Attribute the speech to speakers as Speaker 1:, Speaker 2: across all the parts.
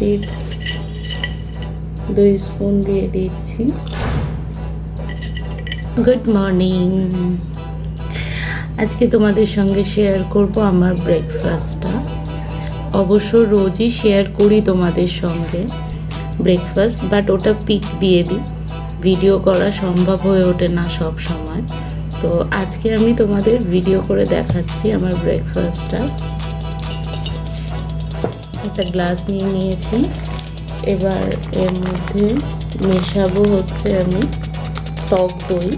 Speaker 1: Seeds 2 spoon দিয়ে দিচ্ছি। Good morning. আজকে তোমাদের সঙ্গে শেয়ার করব আমার ব্রেকফাস্টটা। অবশ্য রোজই শেয়ার করি তোমাদের সঙ্গে ব্রেকফাস্ট, বাট ওটা পিক দিয়ে দিই, ভিডিও করা সম্ভব হয়ে ওঠে না সব সময়। তো আজকে আমি তোমাদের ভিডিও করে দেখাচ্ছি আমার ব্রেকফাস্টটা। একটা গ্লাস নিয়ে নিয়েছি, এবার এর মধ্যে মেশাবো হচ্ছে আমি টক দই।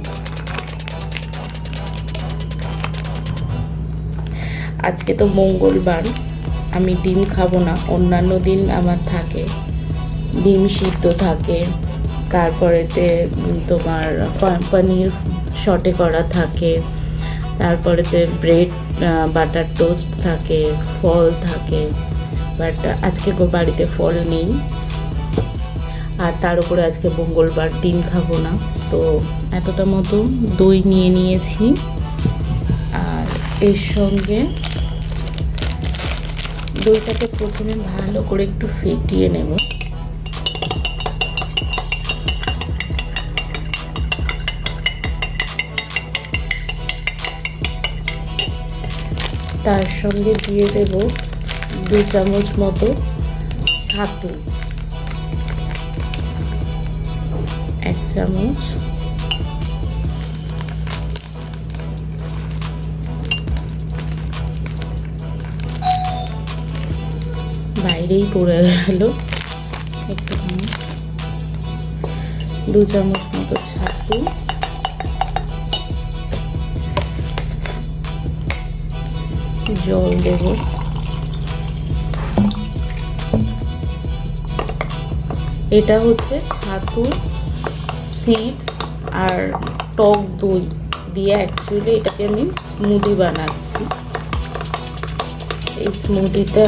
Speaker 1: আজকে তো মঙ্গলবার, আমি ডিম খাবো না। অন্যান্য দিন আমার থাকে ডিম সিদ্ধ থাকে, তারপরেতে তোমার পনির শর্টে করা থাকে, তারপরেতে ব্রেড বাটার টোস্ট থাকে, ফল থাকে। বাট আজকে বাড়িতে ফল নেই, আর তার উপরে আজকে মঙ্গলবার, ডিম খাবো না। তো এতটা মতো দই নিয়ে নিয়েছি, আর এর সঙ্গে দইটাকে প্রথমে ভালো করে একটু ফেটিয়ে নেব। তার সঙ্গে দিয়ে দেব 2 চামচ মতো ছাতু, 1 চামচ, বাইরেই পড়ে গেল একটুখানি, 2 চামচ মতো ছাতু, জল দেব, এটা হচ্ছে ছাতু, সিডস আর টক দই দিয়ে অ্যাকচুয়ালি এটাকে আমি স্মুদি বানাচ্ছি। এই স্মুদিটা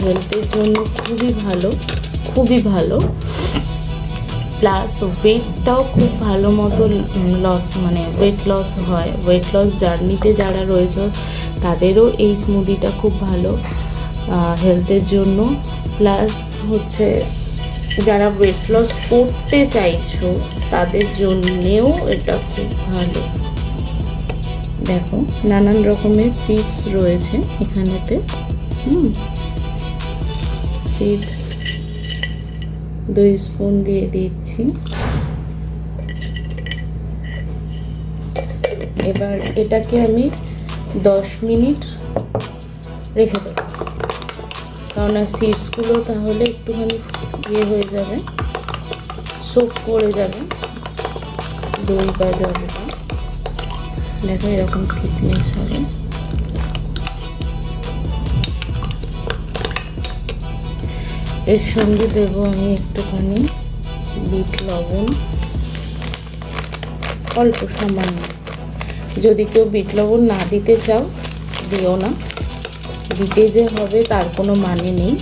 Speaker 1: হেলথের জন্য খুবই ভালো, খুবই ভালো, প্লাস ওয়েটটাও খুব ভালো মতো লস, মানে ওয়েট লস হয়। ওয়েট লস জার্নিতে যারা রয়েছে তাদেরও এই স্মুদিটা খুব ভালো হেলথের জন্য। প্লাস হচ্ছে যারা ওয়েট লস করতে চাইছো তাদের জন্যেও এটা খুব ভালো। দেখো নানান রকমের সিডস রয়েছে এখানেতে। সিডস 2 স্পুন দিয়ে দিচ্ছি। এবার এটাকে আমি 10 মিনিট রেখে দেবো, কারণ সিডসগুলো তাহলে একটুখানি ইয়ে হয়ে যাবে, সোক করে যাবে দই বা জলটা। দেখো এরকম থিকনেস হবে। এর সঙ্গে দেবো আমি একটুখানি বিট লবণ, অল্প সামান্য। যদি কেউ বিট লবণ না দিতে চাও দিও না, দিতে যে হবে তার কোনো মানে নেই।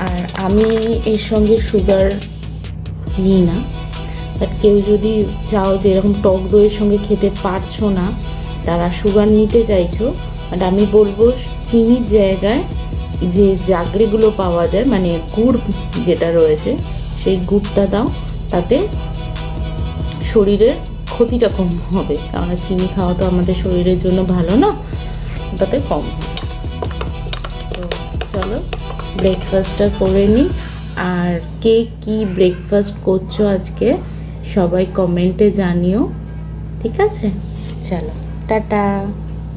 Speaker 1: আর আমি এর সঙ্গে সুগার নিই না, বাট কেউ যদি চাও যে এরকম টক দইয়ের সঙ্গে খেতে পারছো না, তারা সুগার নিতে চাইছো, বাট আমি বলবো চিনির জায়গায় যে জাগরিগুলো পাওয়া যায়, মানে গুড় যেটা রয়েছে সেই গুড়টা দাও, তাতে শরীরের ক্ষতিটা কম হবে। কারণ চিনি খাওয়া তো আমাদের শরীরের জন্য ভালো না, ওটাতে কম হবে। তো চলো ব্রেকফাস্টটা করে নিই। আর কে কী ব্রেকফাস্ট করছো আজকে সবাই কমেন্টে জানিও, ঠিক আছে? চলো টাটা।